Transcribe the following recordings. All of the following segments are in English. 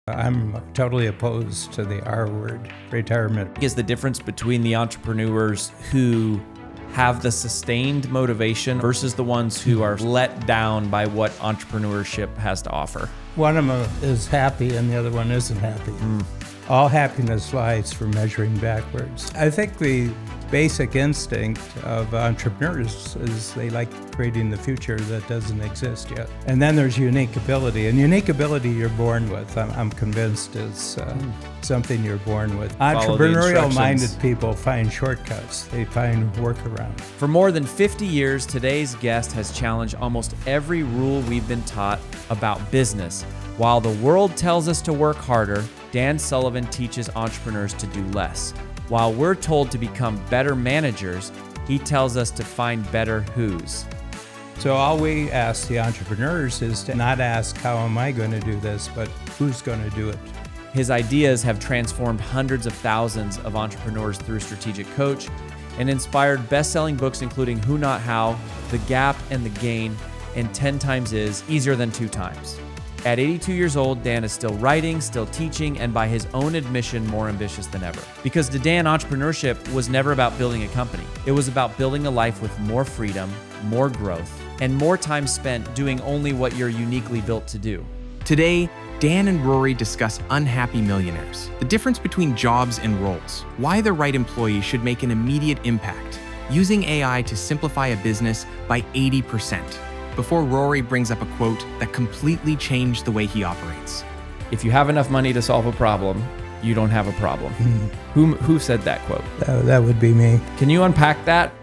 I'm totally opposed to the R word, retirement. Is the difference between the entrepreneurs who have the sustained motivation versus the ones who are let down by what entrepreneurship has to offer? One of them is happy and the other one isn't happy. All happiness lies for measuring backwards. I think the basic instinct of entrepreneurs is they like creating the future that doesn't exist yet. And then there's unique ability. And unique ability you're born with, I'm convinced, is something you're born with. Entrepreneurial-minded people find shortcuts. They find workarounds. For more than 50 years, today's guest has challenged almost every rule we've been taught about business. While the world tells us to work harder, Dan Sullivan teaches entrepreneurs to do less. While we're told to become better managers, he tells us to find better who's. So all we ask the entrepreneurs is to not ask, how am I going to do this, but who's going to do it? His ideas have transformed hundreds of thousands of entrepreneurs through Strategic Coach and inspired best-selling books including Who Not How, The Gap and The Gain, and 10 Times Is Easier Than 2 Times. At 82 years old, Dan is still writing, still teaching, and by his own admission, more ambitious than ever. Because to Dan, entrepreneurship was never about building a company. It was about building a life with more freedom, more growth, and more time spent doing only what you're uniquely built to do. Today, Dan and Rory discuss unhappy millionaires, the difference between jobs and roles, why the right employee should make an immediate impact, using AI to simplify a business by 80%. Before Rory brings up a quote that completely changed the way he operates. If you have enough money to solve a problem, you don't have a problem. Who said that quote? That would be me. Can you unpack that?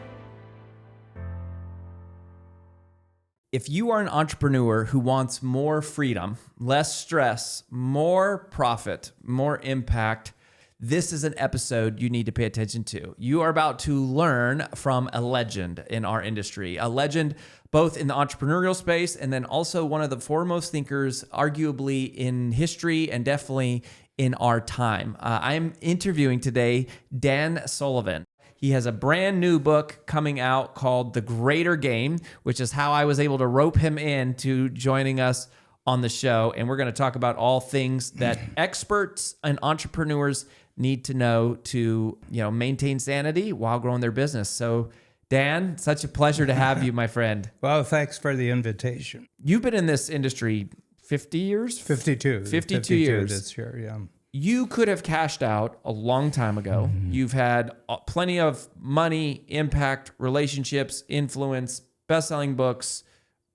If you are an entrepreneur who wants more freedom, less stress, more profit, more impact, this is an episode you need to pay attention to. You are about to learn from a legend in our industry, a legend both in the entrepreneurial space and then also one of the foremost thinkers, arguably in history and definitely in our time. I'm interviewing today Dan Sullivan. He has a brand new book coming out called The Greater Game, which is how I was able to rope him into joining us on the show. And we're going to talk about all things that experts and entrepreneurs need to know to, maintain sanity while growing their business. So Dan, such a pleasure to have you, my friend. Well, thanks for the invitation. You've been in this industry 50 years? 52. 52 years. This year, yeah. You could have cashed out a long time ago. You've had plenty of money, impact, relationships, influence, best-selling books,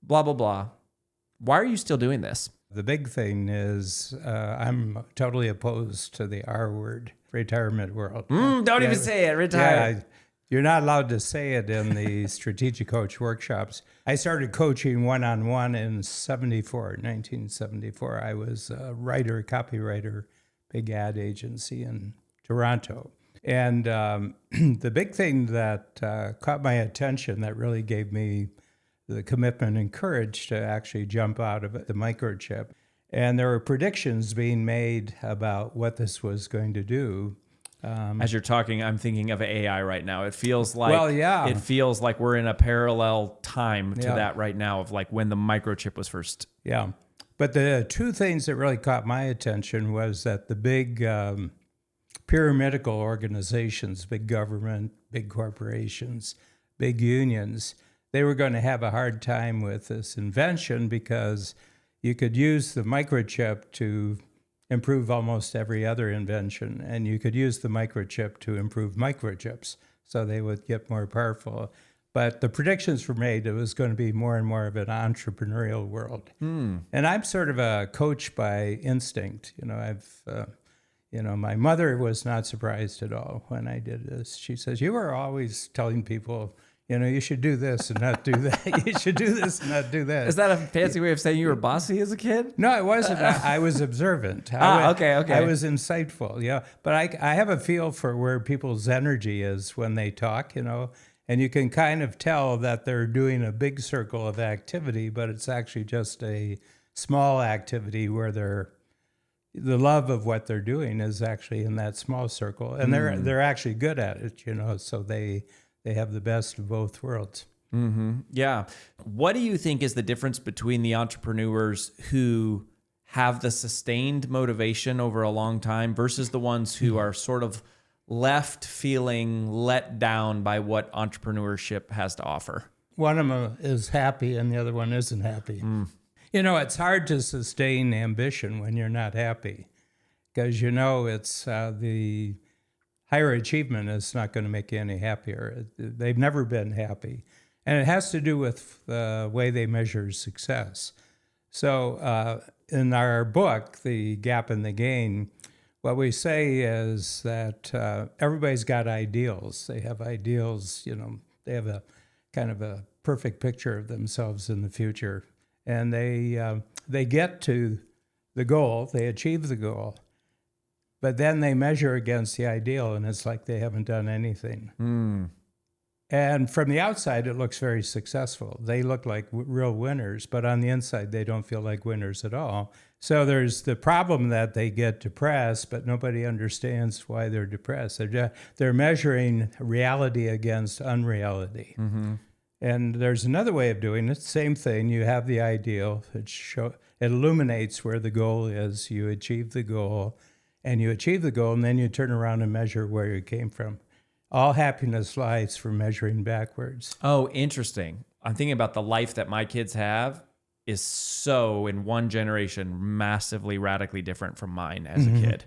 blah, blah, blah. Why are you still doing this? The big thing is I'm totally opposed to the R word, retirement world. Don't even say it, retire. Yeah, you're not allowed to say it in the Strategic Coach workshops. I started coaching one-on-one in 1974. I was a writer, copywriter, big ad agency in Toronto. And the big thing that caught my attention that really gave me the commitment and courage to actually jump out of it, the microchip. And there were predictions being made about what this was going to do. As you're talking, I'm thinking of AI right now. It feels like it feels like we're in a parallel time to that right now of like when the microchip was first. Yeah. But the two things that really caught my attention was that the big pyramidal organizations, big government, big corporations, big unions, they were going to have a hard time with this invention because you could use the microchip to improve almost every other invention, and you could use the microchip to improve microchips, so they would get more powerful. But the predictions were made it was going to be more and more of an entrepreneurial world. And I'm sort of a coach by instinct. My mother was not surprised at all when I did this. She says, you were always telling people, you should do this and not do that. You should do this and not do that. Is that a fancy way of saying you were bossy as a kid? No, it wasn't. I was observant. Okay. I was insightful, But I have a feel for where people's energy is when they talk, and you can kind of tell that they're doing a big circle of activity, but it's actually just a small activity where the love of what they're doing is actually in that small circle, and they're actually good at it, so they have the best of both worlds. Yeah. What do you think is the difference between the entrepreneurs who have the sustained motivation over a long time versus the ones who are sort of left feeling let down by what entrepreneurship has to offer? One of them is happy and the other one isn't happy. It's hard to sustain ambition when you're not happy because, it's the higher achievement is not going to make you any happier. They've never been happy. And it has to do with the way they measure success. So in our book, The Gap and the Gain, what we say is that everybody's got ideals. They have ideals, they have a kind of a perfect picture of themselves in the future. And they get to the goal, they achieve the goal, but then they measure against the ideal, and it's like they haven't done anything. And from the outside, it looks very successful. They look like real winners, but on the inside, they don't feel like winners at all. So there's the problem that they get depressed, but nobody understands why they're depressed. They're measuring reality against unreality. And there's another way of doing it. Same thing. You have the ideal. It illuminates where the goal is. You achieve the goal, and then you turn around and measure where you came from. All happiness lies from measuring backwards. Oh, interesting. I'm thinking about the life that my kids have is so, in one generation, massively, radically different from mine as a kid.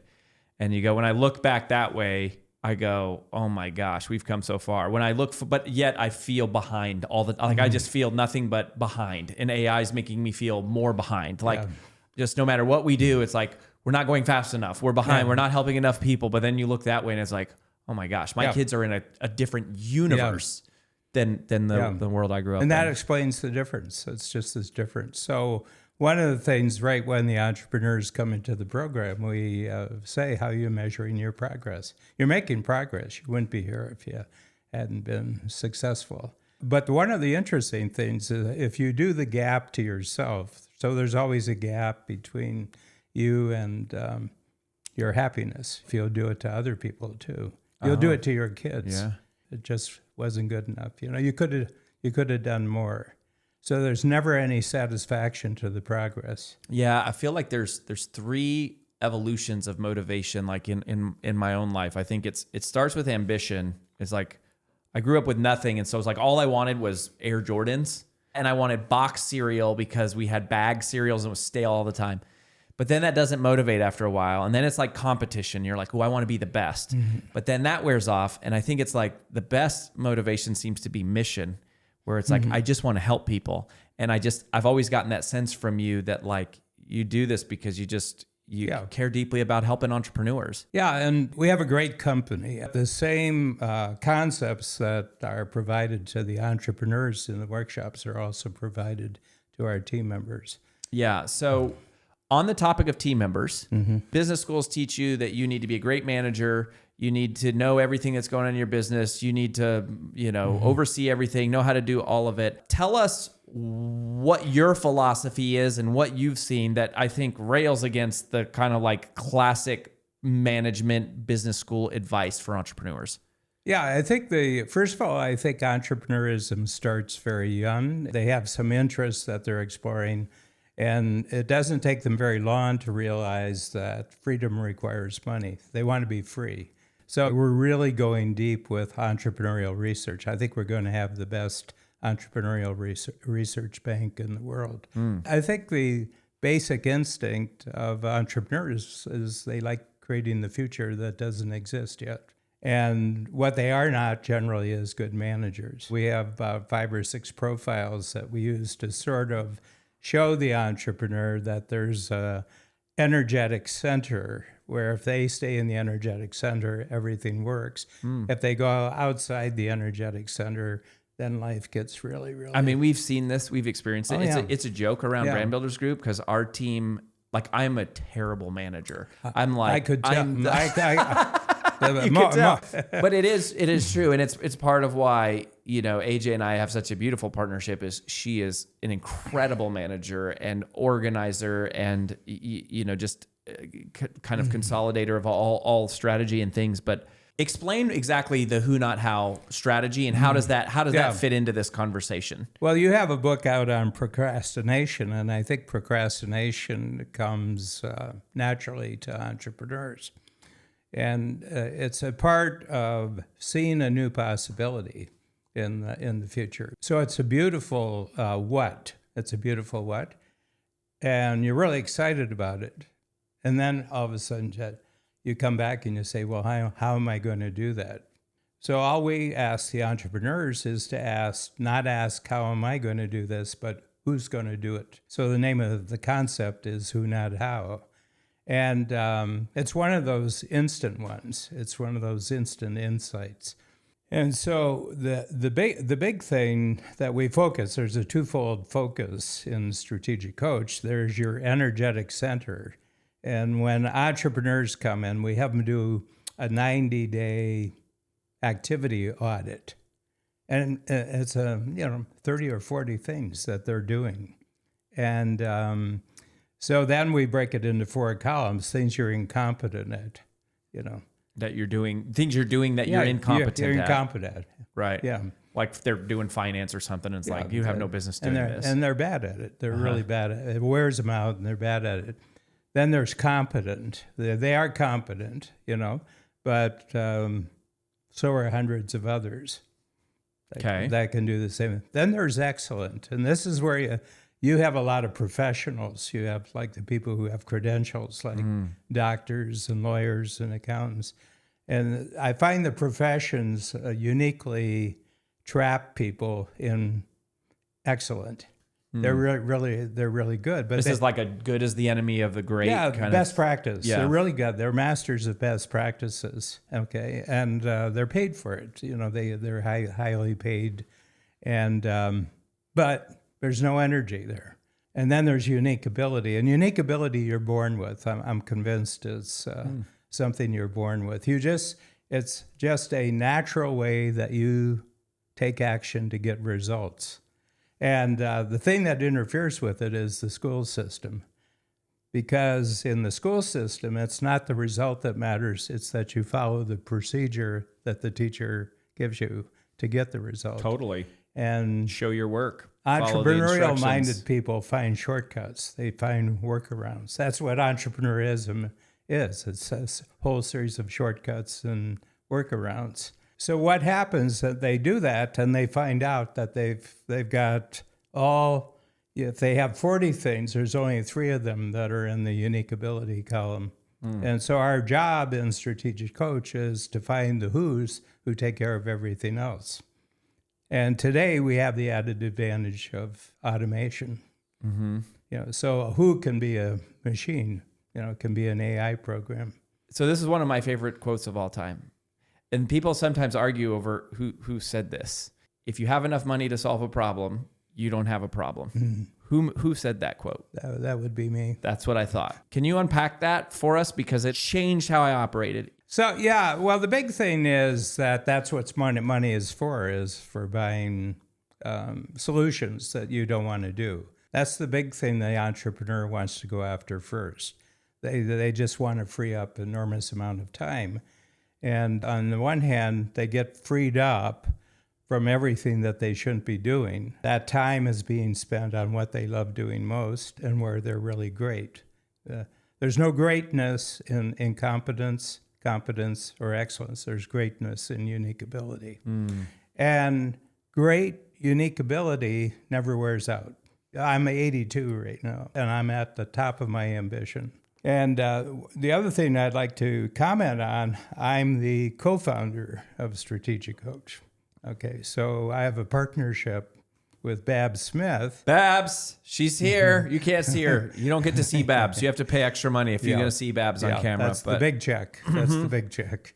And you go, when I look back that way, I go, oh my gosh, we've come so far. When I look but yet I feel behind all the, like I just feel nothing but behind. And AI is making me feel more behind. Just no matter what we do, it's like, we're not going fast enough. We're behind. We're not helping enough people. But then you look that way and it's like, oh my gosh, my kids are in a different universe than the world I grew up in. And that explains the difference. It's just this difference. So one of the things, right when the entrepreneurs come into the program, we say, how are you measuring your progress? You're making progress. You wouldn't be here if you hadn't been successful. But one of the interesting things is if you do the gap to yourself, so there's always a gap between you and your happiness. If you'll do it to other people too. You'll do it to your kids. Yeah. It just wasn't good enough. You could have done more. So there's never any satisfaction to the progress. Yeah, I feel like there's three evolutions of motivation, like in my own life. I think it starts with ambition. It's like I grew up with nothing, and so it's like all I wanted was Air Jordans, and I wanted box cereal because we had bag cereals and it was stale all the time. But then that doesn't motivate after a while. And then it's like competition. You're like, oh, I want to be the best. But then that wears off. And I think it's like the best motivation seems to be mission, where it's like, I just want to help people. And I've always gotten that sense from you that like you do this because you care deeply about helping entrepreneurs. Yeah, and we have a great company. The same concepts that are provided to the entrepreneurs in the workshops are also provided to our team members. Yeah, so on the topic of team members, business schools teach you that you need to be a great manager. You need to know everything that's going on in your business. You need to, oversee everything, know how to do all of it. Tell us what your philosophy is and what you've seen that I think rails against the kind of like classic management business school advice for entrepreneurs. Yeah, I think first of all, I think entrepreneurism starts very young. They have some interests that they're exploring. And it doesn't take them very long to realize that freedom requires money. They want to be free. So we're really going deep with entrepreneurial research. I think we're going to have the best entrepreneurial research bank in the world. I think the basic instinct of entrepreneurs is they like creating the future that doesn't exist yet. And what they are not generally is good managers. We have about 5 or 6 profiles that we use to sort of show the entrepreneur that there's a energetic center where if they stay in the energetic center, everything works. If they go outside the energetic center, then life gets really, really... I mean, we've seen this, we've experienced it. It's a joke around Brand Builders Group because our team, like I'm a terrible manager. I'm like... I could tell. You could tell. But it is true. And it's part of why, AJ and I have such a beautiful partnership is she is an incredible manager and organizer and, just kind of consolidator of all strategy and things. But Explain exactly the who, not how strategy, and how does that fit into this conversation? Well, you have a book out on procrastination, and I think procrastination comes naturally to entrepreneurs. And it's a part of seeing a new possibility in the future. So it's a beautiful what. It's a beautiful what. And you're really excited about it. And then all of a sudden you come back and you say, well, how am I going to do that? So all we ask the entrepreneurs is to not ask, how am I going to do this, but who's going to do it? So the name of the concept is who, not how. And it's one of those instant ones. It's one of those instant insights. And so the big thing that we focus, there's a twofold focus in Strategic Coach. There's your energetic center. And when entrepreneurs come in, we have them do a 90-day activity audit. And it's 30 or 40 things that they're doing. And so then we break it into 4 columns, things you're incompetent at, That you're doing, things you're doing that you're incompetent you're at. incompetent at. Right. Yeah. Like if they're doing finance or something, it's like, you have no business doing this. And they're bad at it. They're really bad at it. It wears them out, and they're bad at it. Then there's competent. They are competent, but so are hundreds of others that can do the same. Then there's excellent. And this is where you have a lot of professionals. You have like the people who have credentials, like doctors and lawyers and accountants. And I find the professions uniquely trap people in excellent. They're really good. But this is like a good is the enemy of the great. Yeah, kind best of practice. Yeah. They're really good. They're masters of best practices. Okay, and they're paid for it. They're highly paid, and but there's no energy there. And then there's unique ability, and unique ability you're born with. I'm convinced it's something you're born with. It's just a natural way that you take action to get results. And the thing that interferes with it is the school system. Because in the school system, it's not the result that matters. It's that you follow the procedure that the teacher gives you to get the result. Totally. And show your work. Follow the entrepreneurial-minded people find shortcuts. They find workarounds. That's what entrepreneurism is. It's a whole series of shortcuts and workarounds. So what happens that they do that and they find out that they've got if they have 40 things, there's only 3 of them that are in the unique ability column. And so our job in Strategic Coach is to find the who's who take care of everything else. And today we have the added advantage of automation. So a who can be a machine, it can be an AI program. So this is one of my favorite quotes of all time. And people sometimes argue over who said this. If you have enough money to solve a problem, you don't have a problem. Who said that quote? That would be me. That's what I thought. Can you unpack that for us? Because it changed how I operated. So, well, the big thing is that's what money is for buying solutions that you don't want to do. That's the big thing the entrepreneur wants to go after first. They just want to free up an enormous amount of time. And on the one hand, they get freed up from everything that they shouldn't be doing. That time is being spent on what they love doing most and where they're really great. There's no greatness in incompetence, competence, or excellence. There's greatness in unique ability. And great unique ability never wears out. I'm 82 right now, and I'm at the top of my ambition. And the other thing I'd like to comment on, I'm the co-founder of Strategic Coach. Okay, so I have a partnership with Babs Smith. Babs, she's here. You can't see her. You don't get to see Babs. You have to pay extra money if you're going to see Babs on camera. That's the big check. That's the big check.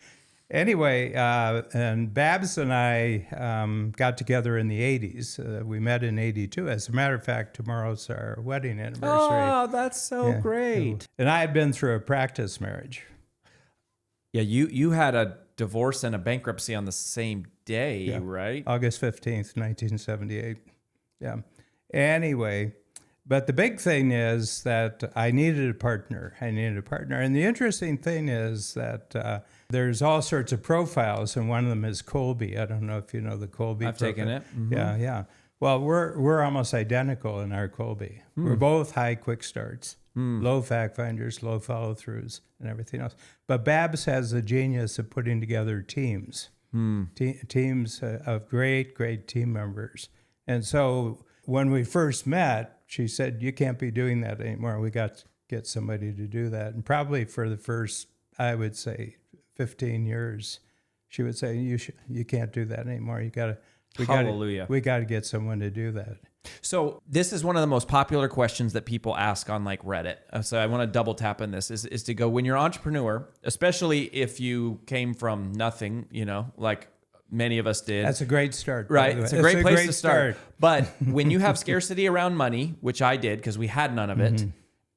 Anyway, and Babs and I got together in the 80s. We met in 82. As a matter of fact, tomorrow's our wedding anniversary. Oh, that's so great. And I had been through a practice marriage. Yeah, you had a divorce and a bankruptcy on the same day, right? August 15th, 1978. Yeah. Anyway, But the big thing is that I needed a partner. And the interesting thing is that there's all sorts of profiles, and one of them is Colby. I don't know if you know the Colby. I've taken it. Mm-hmm. Yeah. Well, we're almost identical in our Colby. We're both high quick starts, low fact finders, low follow throughs, and everything else. But Babs has the genius of putting together teams, teams of great team members. And so when we first met, she said, "You can't be doing that anymore. We got to get somebody to do that." And probably for the first, I would say, 15 years, she would say, "You can't do that anymore. Hallelujah. We got to get someone to do that." So this is one of the most popular questions that people ask on like Reddit. So I want to double tap on this is to go, when you're an entrepreneur, especially if you came from nothing, like many of us did. That's a great start. Right. It's a great place to start. But when you have scarcity around money, which I did because we had none of it,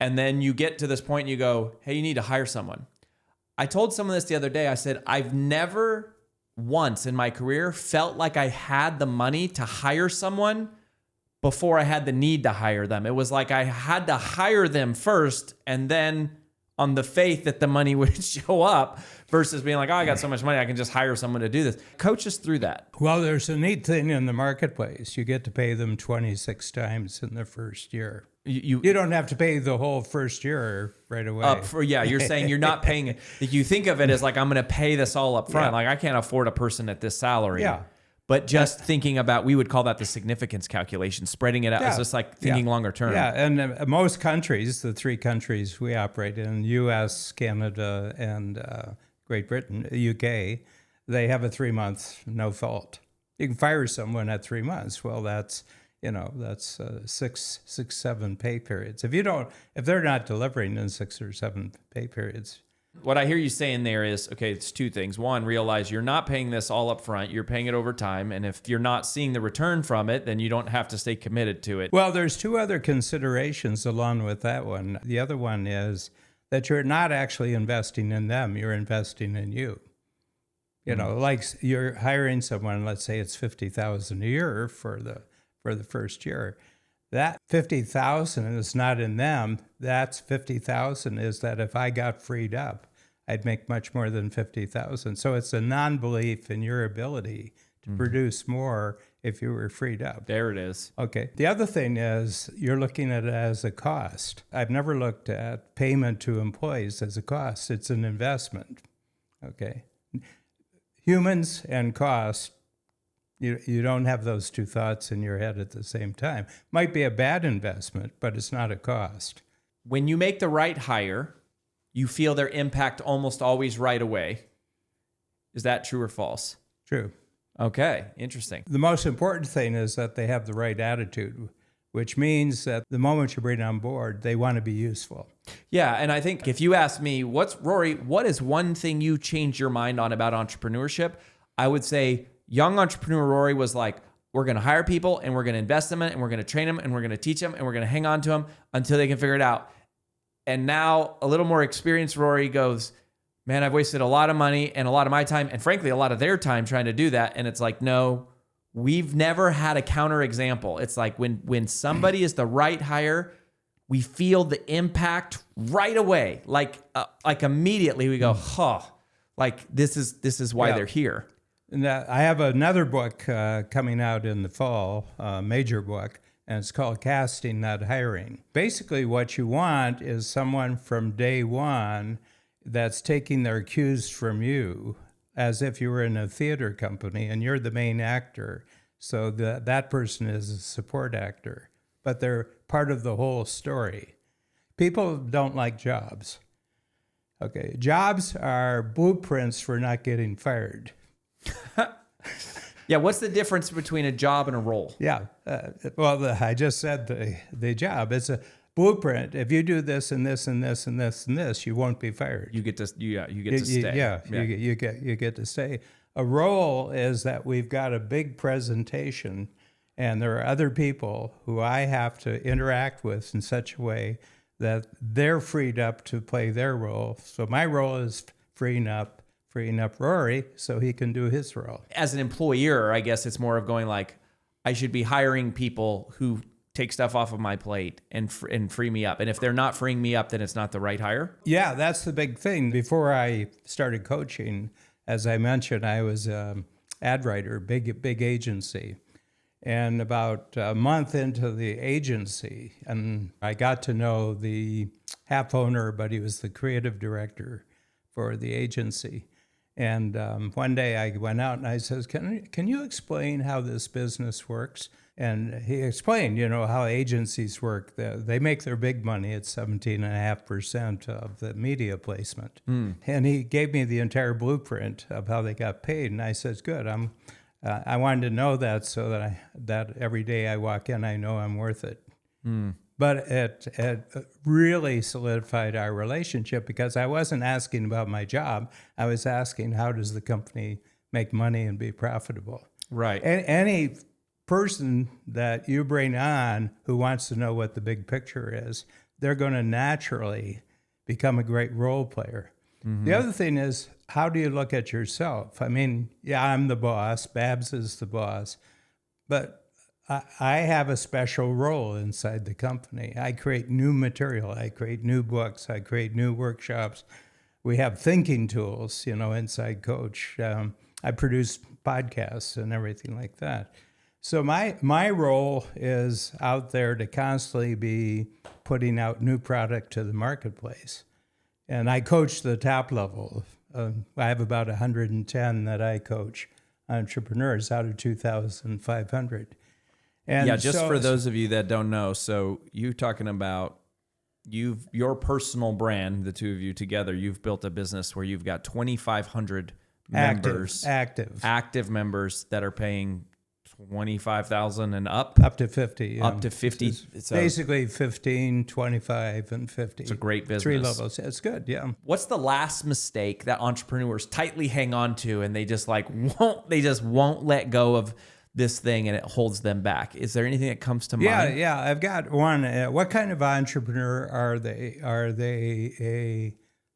and then you get to this point and you go, hey, you need to hire someone. I told someone this the other day. I said, I've never once in my career felt like I had the money to hire someone before I had the need to hire them. It was like I had to hire them first and then on the faith that the money would show up versus being like, oh, I got so much money, I can just hire someone to do this. Coach us through that. Well, there's a neat thing in the marketplace. You get to pay them 26 times in the first year. You don't have to pay the whole first year right away. You're saying you're not paying it. You think of it as like, I'm going to pay this all up front. Yeah. Like I can't afford a person at this salary. Yeah. But just thinking about, we would call that the significance calculation, spreading it out. It's just like thinking longer term. Yeah, and most countries, the three countries we operate in, U.S., Canada, and Great Britain, UK, they have a 3-month no fault. You can fire someone at 3 months. Well, that's 7 pay periods. If they're not delivering in 6 or 7 pay periods. What I hear you saying there is, okay, it's two things. One, realize you're not paying this all up front. You're paying it over time. And if you're not seeing the return from it, then you don't have to stay committed to it. Well, there's two other considerations along with that one. The other one is that you're not actually investing in them. You're investing in you. Like you're hiring someone, let's say it's $50,000 a year for the first year. That $50,000 is not in them. That's $50,000 is that if I got freed up, I'd make much more than $50,000. So it's a non-belief in your ability to produce more if you were freed up. There it is. Okay. The other thing is you're looking at it as a cost. I've never looked at payment to employees as a cost. It's an investment. Okay. Humans and cost. You don't have those two thoughts in your head at the same time. Might be a bad investment, but it's not a cost. When you make the right hire, you feel their impact almost always right away. Is that true or false? True. Okay, interesting. The most important thing is that they have the right attitude, which means that the moment you bring on board, they want to be useful. Yeah, and I think if you ask me, Rory, what is one thing you changed your mind on about entrepreneurship? I would say young entrepreneur Rory was like, we're going to hire people and we're going to invest in them and we're going to train them and we're going to teach them and we're going to hang on to them until they can figure it out. And now a little more experienced Rory goes, man, I've wasted a lot of money and a lot of my time and frankly, a lot of their time trying to do that. And it's like, no, we've never had a counterexample. It's like when somebody is the right hire, we feel the impact right away. Like immediately we go, like this is why they're here. Now, I have another book coming out in the fall, a major book, and it's called Casting, Not Hiring. Basically, what you want is someone from day one that's taking their cues from you, as if you were in a theater company and you're the main actor. So that person is a support actor, but they're part of the whole story. People don't like jobs. Okay, jobs are blueprints for not getting fired. Yeah, what's the difference between a job and a role? Yeah, I just said the job. It's a blueprint. If you do this and this and this and this and this, you won't be fired. You get to stay. You get to stay. A role is that we've got a big presentation, and there are other people who I have to interact with in such a way that they're freed up to play their role. So my role is freeing up Rory so he can do his role. As an employer, I guess it's more of going like, I should be hiring people who take stuff off of my plate and free me up. And if they're not freeing me up, then it's not the right hire. Yeah, that's the big thing. Before I started coaching, as I mentioned, I was an ad writer, big agency. And about a month into the agency, and I got to know the half owner, but he was the creative director for the agency. And one day I went out and I says, can you explain how this business works? And he explained, how agencies work. They make their big money at 17.5% of the media placement. And he gave me the entire blueprint of how they got paid. And I said, good, I wanted to know that so that every day I walk in, I know I'm worth it. But it really solidified our relationship because I wasn't asking about my job. I was asking, how does the company make money and be profitable? Right. Any person that you bring on who wants to know what the big picture is, they're going to naturally become a great role player. The other thing is, how do you look at yourself? I mean, yeah, I'm the boss. Babs is the boss. But I have a special role inside the company. I create new material. I create new books. I create new workshops. We have thinking tools, inside Coach. I produce podcasts and everything like that. So my role is out there to constantly be putting out new product to the marketplace. And I coach the top level. I have about 110 that I coach, entrepreneurs out of 2,500. And yeah, just for those of you that don't know, so you talking about your personal brand, the two of you together, you've built a business where you've got 2,500 members, active members that are paying $25,000 and up to 50. Yeah. Up to 50. So basically 15, 25, and 50. It's a great business. 3 levels. It's good, yeah. What's the last mistake that entrepreneurs tightly hang on to and they just won't let go of this thing and it holds them back? Is there anything that comes to mind? Yeah, I've got one. What kind of entrepreneur are they? Are they a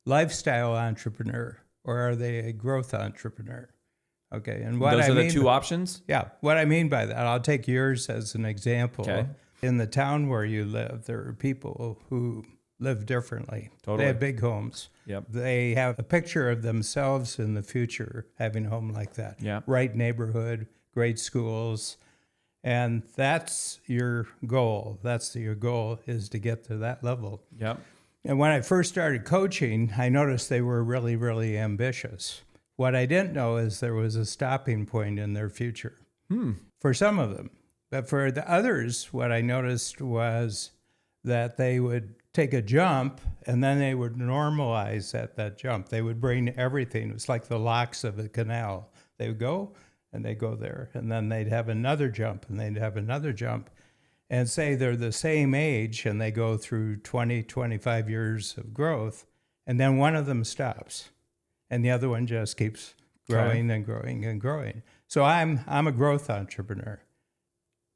lifestyle entrepreneur or are they a growth entrepreneur? Okay, and what those are the two options? Yeah, what I mean by that, I'll take yours as an example. Okay. In the town where you live, there are people who live differently. Totally. They have big homes. Yep. They have a picture of themselves in the future having a home like that. Yeah. Right neighborhood, great schools, and that's your goal. That's your goal, is to get to that level. Yep. And when I first started coaching, I noticed they were really, really ambitious. What I didn't know is there was a stopping point in their future for some of them. But for the others, what I noticed was that they would take a jump and then they would normalize at that jump. They would bring everything. It was like the locks of a canal. They would go and they go there, and then they'd have another jump and they'd have another jump. And say they're the same age and they go through 20, 25 years of growth, and then one of them stops. And the other one just keeps growing and growing and growing. So I'm a growth entrepreneur.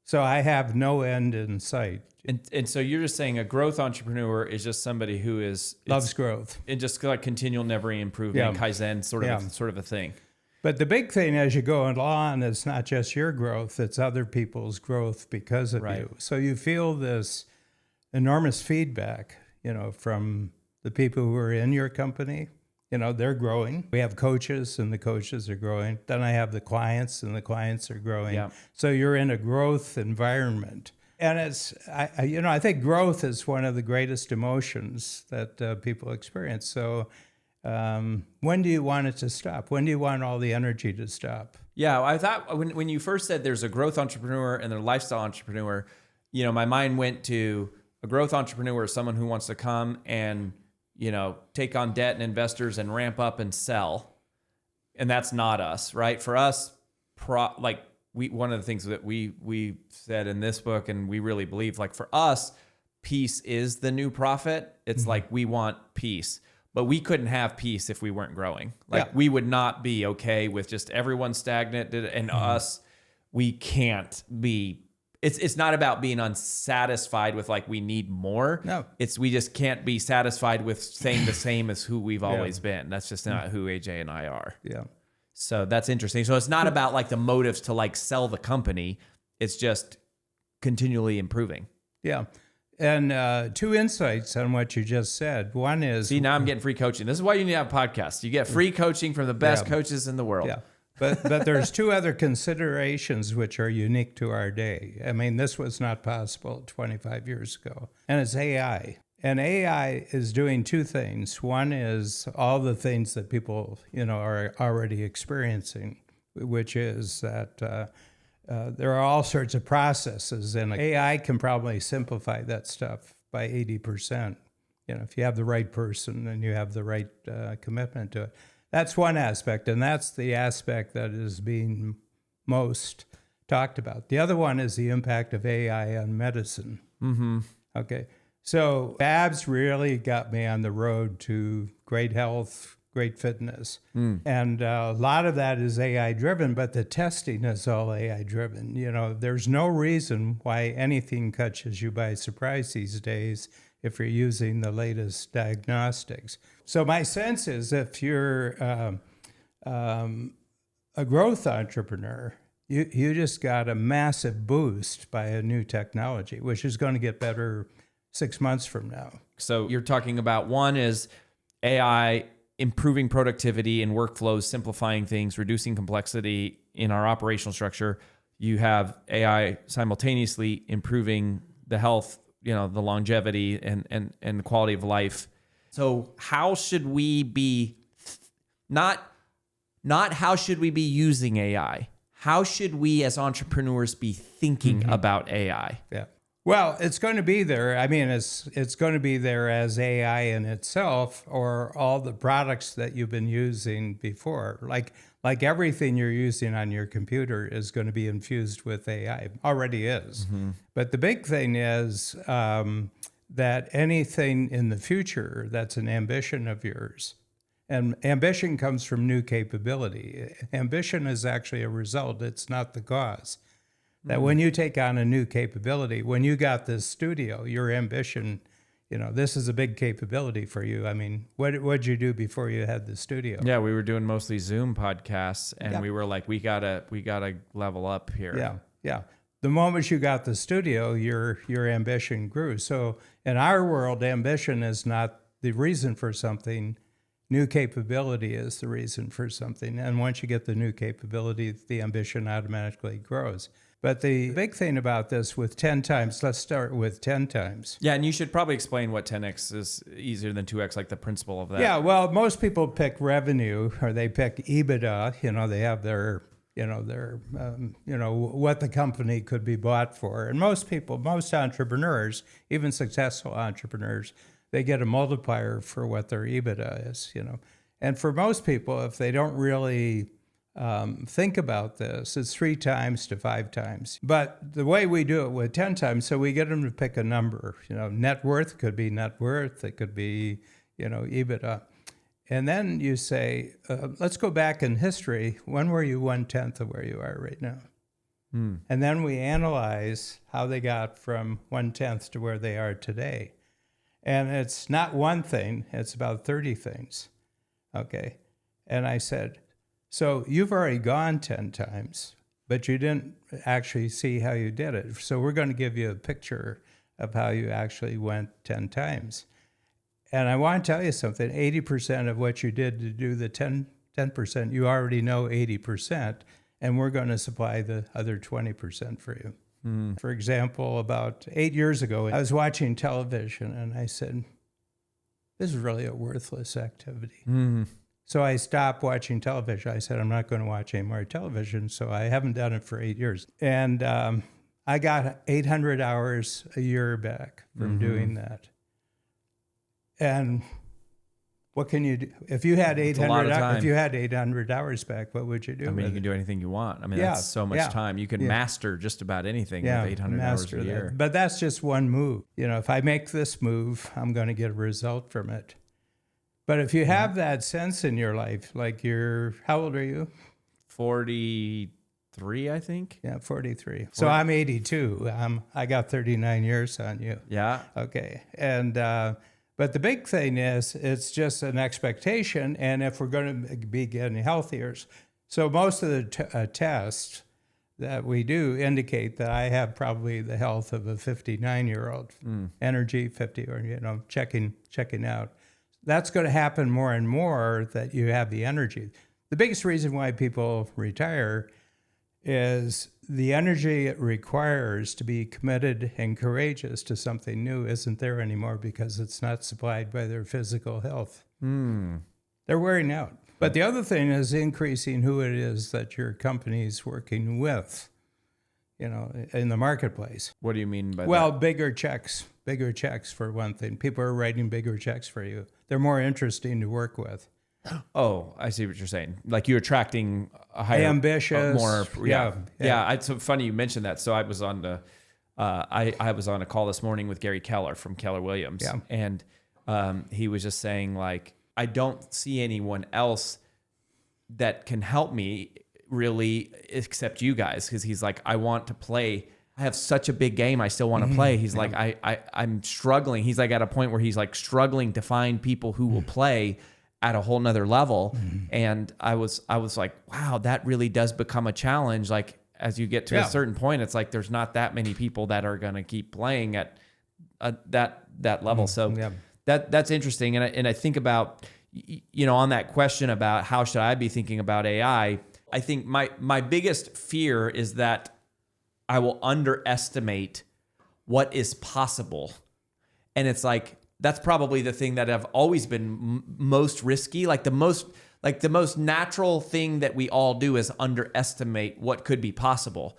So I have no end in sight. And so you're just saying a growth entrepreneur is just somebody who loves growth and just like continual never improvement, Kaizen sort of a thing. But the big thing as you go along is not just your growth, it's other people's growth because of you. So you feel this enormous feedback, from the people who are in your company. They're growing. We have coaches and the coaches are growing. Then I have the clients and the clients are growing. Yeah. So you're in a growth environment. And I think growth is one of the greatest emotions that people experience. So when do you want it to stop? When do you want all the energy to stop? Yeah, I thought when you first said there's a growth entrepreneur and a lifestyle entrepreneur, my mind went to a growth entrepreneur is someone who wants to come and take on debt and investors and ramp up and sell. And that's not us, right? For us, one of the things that we said in this book, and we really believe, like for us, peace is the new profit. It's like we want peace, but we couldn't have peace if we weren't growing. We would not be okay with just everyone stagnant and us. We can't be. It's not about being unsatisfied with we need more. No. We just can't be satisfied with staying the same as who we've always been. That's just not who AJ and I are. Yeah. So that's interesting. So it's not about the motives to sell the company. It's just continually improving. Yeah. And two insights on what you just said. One is... See, now I'm getting free coaching. This is why you need to have podcasts. You get free coaching from the best coaches in the world. Yeah. But there's two other considerations which are unique to our day. I mean, this was not possible 25 years ago. And it's AI. And AI is doing two things. One is all the things that people, are already experiencing, which is that there are all sorts of processes, and AI can probably simplify that stuff by 80%. If you have the right person and you have the right commitment to it. That's one aspect, and that's the aspect that is being most talked about. The other one is the impact of AI on medicine. Mm-hmm. Okay, so Babs really got me on the road to great health, great fitness. And a lot of that is AI driven, but the testing is all AI driven. There's no reason why anything catches you by surprise these days if you're using the latest diagnostics. So my sense is if you're a growth entrepreneur, you just got a massive boost by a new technology, which is going to get better 6 months from now. So you're talking about one is AI improving productivity and workflows, simplifying things, reducing complexity in our operational structure. You have AI simultaneously improving the health, the longevity and the quality of life. So how should we be, not how should we be using AI? How should we as entrepreneurs be thinking about AI? Yeah. Well, it's going to be there. I mean, it's going to be there as AI in itself, or all the products that you've been using before. Like everything you're using on your computer is going to be infused with AI. Already is. Mm-hmm. But the big thing is that anything in the future that's an ambition of yours, and ambition comes from new capability. Ambition is actually a result. It's not the cause. That when you take on a new capability, when you got this studio, your ambition, this is a big capability for you. I mean, what'd you do before you had the studio? Yeah, we were doing mostly Zoom podcasts, and we were like, we gotta level up here. Yeah. The moment you got the studio, your ambition grew. So in our world, ambition is not the reason for something. New capability is the reason for something. And once you get the new capability, the ambition automatically grows. But the big thing about this with 10 times, let's start with 10 times. Yeah, and you should probably explain what 10x is easier than 2x, like the principle of that. Yeah, well, most people pick revenue, or they pick EBITDA. They have their what the company could be bought for. And most entrepreneurs, even successful entrepreneurs, they get a multiplier for what their EBITDA is, And for most people, if they don't really think about this, it's 3 times to 5 times. But the way we do it with 10 times, so we get them to pick a number. Net worth could be net worth. It could be, EBITDA. And then you say, let's go back in history. When were you 1/10 of where you are right now? And then we analyze how they got from 1/10 to where they are today. And it's not one thing, it's about 30 things. Okay. And I said, so you've already gone 10 times, but you didn't actually see how you did it. So we're going to give you a picture of how you actually went 10 times. And I want to tell you something, 80% of what you did to do the 10%, you already know 80%, and we're going to supply the other 20% for you. For example, about 8 years ago, I was watching television and I said, this is really a worthless activity. So I stopped watching television. I said, I'm not going to watch any more television. So I haven't done it for 8 years. And I got 800 hours a year back from doing that. And what can you do? If you had 800 hours back, what would you do? I mean, you can do anything you want. I mean, that's so much time. You can master just about anything with 800 hours a year. But that's just one move. If I make this move, I'm going to get a result from it. But if you have that sense in your life, like how old are you? 43, I think. Yeah, 43. So I'm 82. I got 39 years on you. Yeah. Okay. And but the big thing is, it's just an expectation, and if we're going to be getting healthier, so most of the tests that we do indicate that I have probably the health of a 59-year-old. Energy 50, or checking out. That's going to happen more and more, that you have the energy. The biggest reason why people retire is the energy it requires to be committed and courageous to something new isn't there anymore, because it's not supplied by their physical health. They're wearing out. But the other thing is increasing who it is that your company's working with, in the marketplace. What do you mean by that? Well, bigger checks for one thing. People are writing bigger checks for you. They're more interesting to work with. Oh, I see what you're saying. Like you're attracting a higher, ambitious, more. yeah. It's so funny you mentioned that. So I was on I was on a call this morning with Gary Keller from Keller Williams, and he was just saying, like, I don't see anyone else that can help me really except you guys, because he's like, I want to play. I have such a big game. I still want to play. He's like, I'm struggling. He's like at a point where he's like struggling to find people who will play at a whole nother level. And I was like, wow, that really does become a challenge. Like as you get to a certain point, it's like, there's not that many people that are going to keep playing at that level. So that's interesting. And I think about, on that question about how should I be thinking about AI, I think my biggest fear is that I will underestimate what is possible. And it's like, that's probably the thing that have always been most risky. Like the most natural thing that we all do is underestimate what could be possible.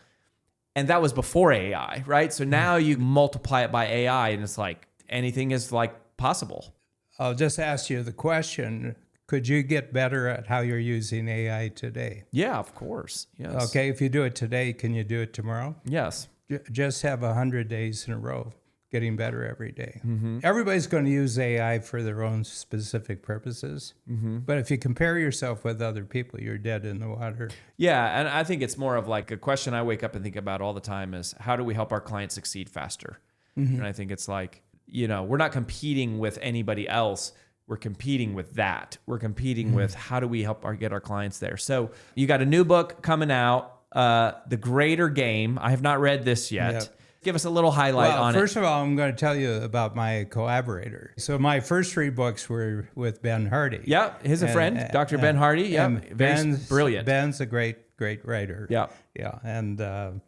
And that was before AI, right? So now you multiply it by AI and it's like anything is like possible. I'll just ask you the question. Could you get better at how you're using AI today? Yeah, of course. Yes. Okay, if you do it today, can you do it tomorrow? Yes. Just have 100 days in a row, getting better every day. Everybody's going to use AI for their own specific purposes. But if you compare yourself with other people, you're dead in the water. Yeah, and I think it's more of like a question I wake up and think about all the time is, how do we help our clients succeed faster? And I think it's like, we're not competing with anybody else. We're competing with that. We're competing with how do we help get our clients there. So you got a new book coming out, The Greater Game. I have not read this yet. Yep. Give us a little highlight on it. First of all, I'm going to tell you about my collaborator. So my first 3 books were with Ben Hardy. Yeah, he's a friend, Dr. Ben Hardy. Yeah, very brilliant. Ben's a great writer. Yeah. Yeah, and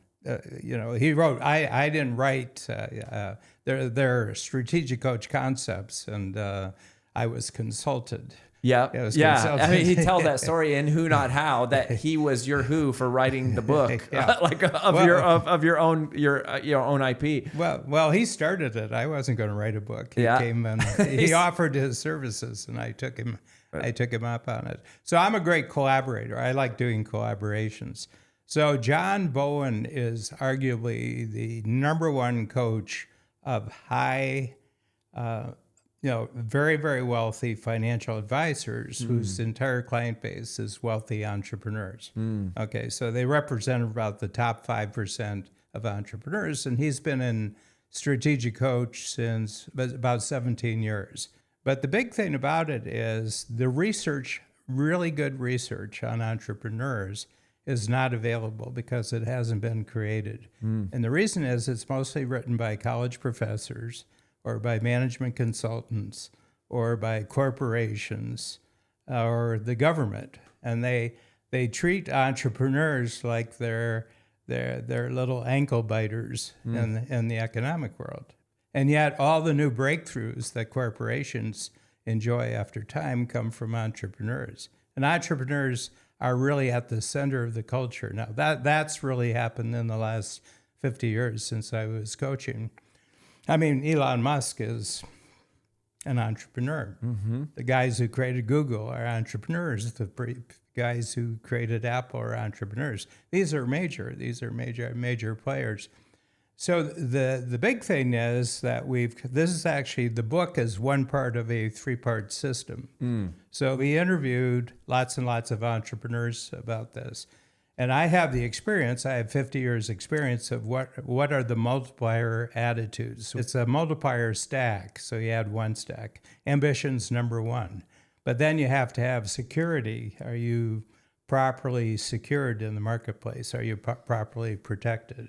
he wrote. I didn't write. They're strategic coach concepts, and I was consulted. Yeah. I mean, he tells that story in Who Not How that he was your who for writing the book, your own IP. Well, he started it. I wasn't going to write a book. He came and he offered his services, and I took him up on it. So I'm a great collaborator. I like doing collaborations. So John Bowen is arguably the number one coach of high. Very, very wealthy financial advisors whose entire client base is wealthy entrepreneurs. Okay, so they represent about the top 5% of entrepreneurs, and he's been in strategic coach since about 17 years. But the big thing about it is the research, really good research on entrepreneurs is not available because it hasn't been created. And the reason is it's mostly written by college professors or by management consultants, or by corporations, or the government, and they treat entrepreneurs like they're little ankle biters in the economic world. And yet, all the new breakthroughs that corporations enjoy after time come from entrepreneurs, and entrepreneurs are really at the center of the culture now. That's really happened in the last 50 years since I was coaching. I mean, Elon Musk is an entrepreneur. The guys who created Google are entrepreneurs. The guys who created Apple are entrepreneurs. These are major players. So the big thing is that this is actually, the book is one part of a 3-part system. So we interviewed lots and lots of entrepreneurs about this. And I have the experience, I have 50 years experience of what are the multiplier attitudes. It's a multiplier stack, so you add 1 stack. Ambition's number 1. But then you have to have security. Are you properly secured in the marketplace? Are you properly protected?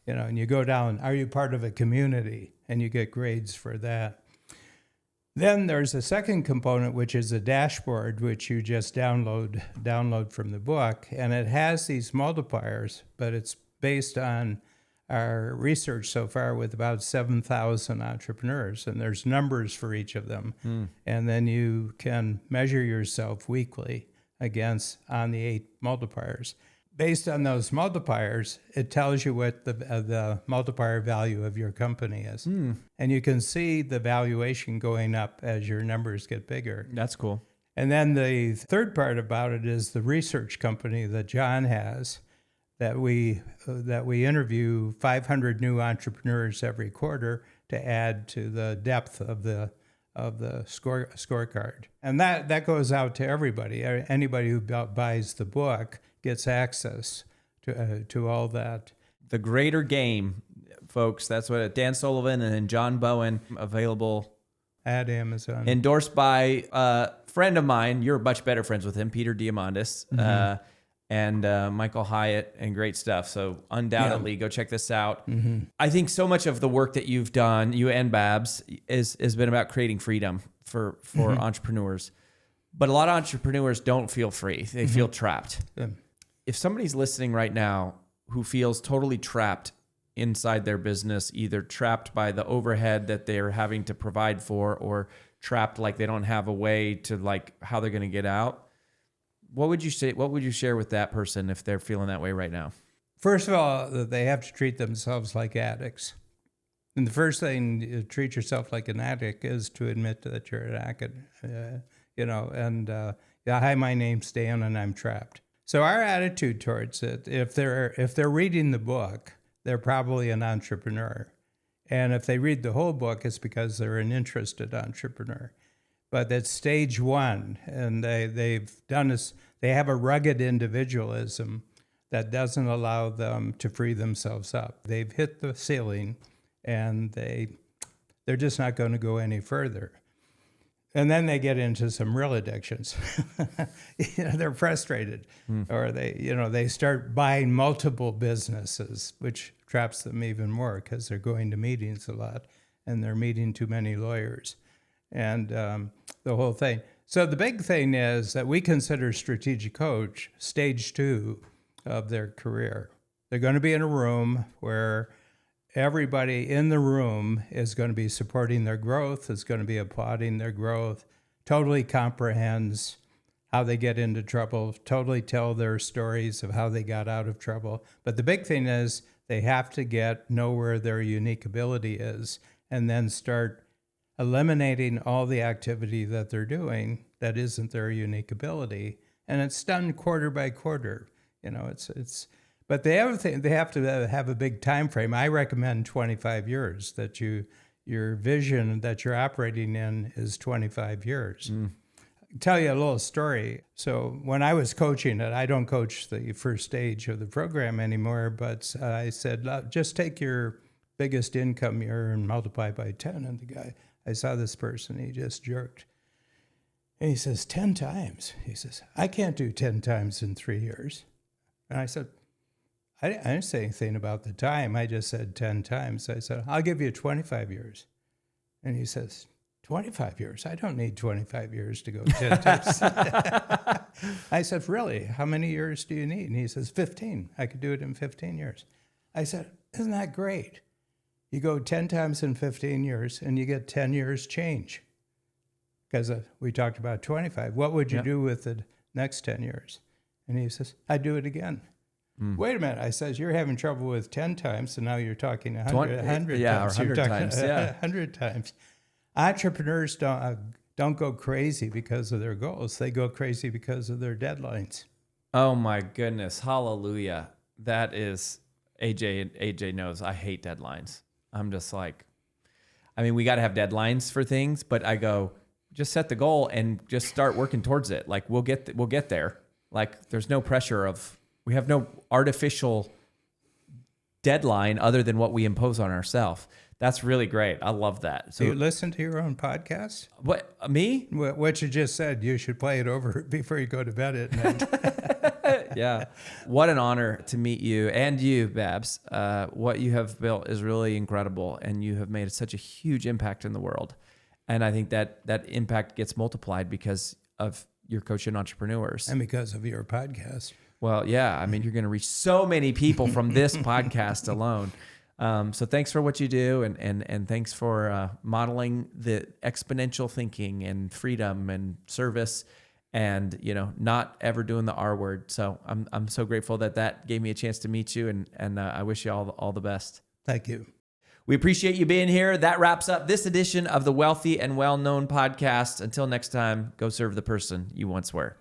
And you go down, are you part of a community? And you get grades for that. Then there's a second component, which is a dashboard, which you just download from the book. And it has these multipliers, but it's based on our research so far with about 7,000 entrepreneurs. And there's numbers for each of them. And then you can measure yourself weekly on the 8 multipliers. Based on those multipliers, it tells you what the multiplier value of your company is. And you can see the valuation going up as your numbers get bigger. That's cool. And then the third part about it is the research company that John has, that we interview 500 new entrepreneurs every quarter to add to the depth of the scorecard. And that goes out to everybody. Anybody who buys the book gets access to all that. The Greater Game, folks. That's what Dan Sullivan and John Bowen, available At Amazon. Endorsed by a friend of mine. You're much better friends with him, Peter Diamandis, and Michael Hyatt, and great stuff. So undoubtedly, go check this out. I think so much of the work that you've done, you and Babs, has been about creating freedom for entrepreneurs. But a lot of entrepreneurs don't feel free. They feel trapped. If somebody's listening right now who feels totally trapped inside their business, either trapped by the overhead that they're having to provide for, or trapped like they don't have a way to like how they're going to get out, what would you say? What would you share with that person if they're feeling that way right now? First of all, they have to treat themselves like addicts. And the first thing to treat yourself like an addict is to admit that you're an addict, hi, my name's Dan and I'm trapped. So our attitude towards it, if they're reading the book, they're probably an entrepreneur. And if they read the whole book, it's because they're an interested entrepreneur. But that's stage one, and they've done this. They have a rugged individualism that doesn't allow them to free themselves up. They've hit the ceiling, and they're just not going to go any further. And then they get into some real addictions. They're frustrated, or they start buying multiple businesses, which traps them even more because they're going to meetings a lot and they're meeting too many lawyers, and the whole thing. So the big thing is that we consider strategic coach stage 2 of their career. They're going to be in a room where everybody in the room is going to be supporting their growth, is going to be applauding their growth, totally comprehends how they get into trouble, totally tell their stories of how they got out of trouble. But the big thing is they have to know where their unique ability is and then start eliminating all the activity that they're doing that isn't their unique ability. And it's done quarter by quarter. But the other thing, they have to have a big time frame. I recommend 25 years, that your vision that you're operating in is 25 years. I'll tell you a little story. So when I was coaching it, I don't coach the first stage of the program anymore, but I said, just take your biggest income year and multiply by 10. And the guy, I saw this person, he just jerked. And he says, 10 times. He says, I can't do 10 times in 3 years. And I said, I didn't say anything about the time. I just said 10 times. I said, I'll give you 25 years. And he says, 25 years? I don't need 25 years to go 10 times. I said, really? How many years do you need? And he says, 15. I could do it in 15 years. I said, isn't that great? You go 10 times in 15 years and you get 10 years change. Because we talked about 25. What would you do with the next 10 years? And he says, I'd do it again. Wait a minute. I says, you're having trouble with 10 times, and now you're talking 100 times. Yeah, 100 times. Yeah. 100 times. Entrepreneurs don't go crazy because of their goals. They go crazy because of their deadlines. Oh, my goodness. Hallelujah. That is, AJ knows I hate deadlines. I'm just like, we got to have deadlines for things, but I go, just set the goal and just start working towards it. Like, we'll get there. Like, there's no pressure we have no artificial deadline other than what we impose on ourselves. That's really great. I love that. So do you listen to your own podcast? What, me? What you just said, you should play it over before you go to bed at night. Yeah. What an honor to meet you and you, Babs. What you have built is really incredible, and you have made such a huge impact in the world. And I think that impact gets multiplied because of your coaching entrepreneurs. And because of your podcast. Well, yeah. I mean, you're going to reach so many people from this podcast alone. So thanks for what you do, and thanks for modeling the exponential thinking and freedom and service, and not ever doing the R word. So I'm so grateful that gave me a chance to meet you, and I wish you all the best. Thank you. We appreciate you being here. That wraps up this edition of the Wealthy and Well-Known podcast. Until next time, go serve the person you once were.